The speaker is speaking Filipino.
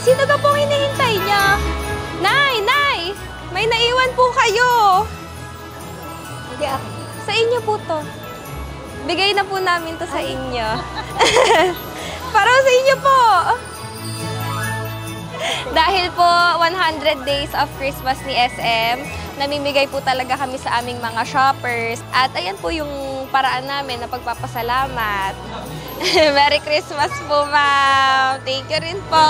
Sino ka pong hinihintay niya? Nay! Nay! May naiwan po kayo. Hindi ako. Sa inyo po to. Bigay na po namin to sa inyo. Para sa inyo po. Dahil po 100 days of Christmas ni SM, namimigay po talaga kami sa aming mga shoppers. At ayan po yung paraan namin na pagpapasalamat. Merry Christmas po, ma'am. Thank you rin po.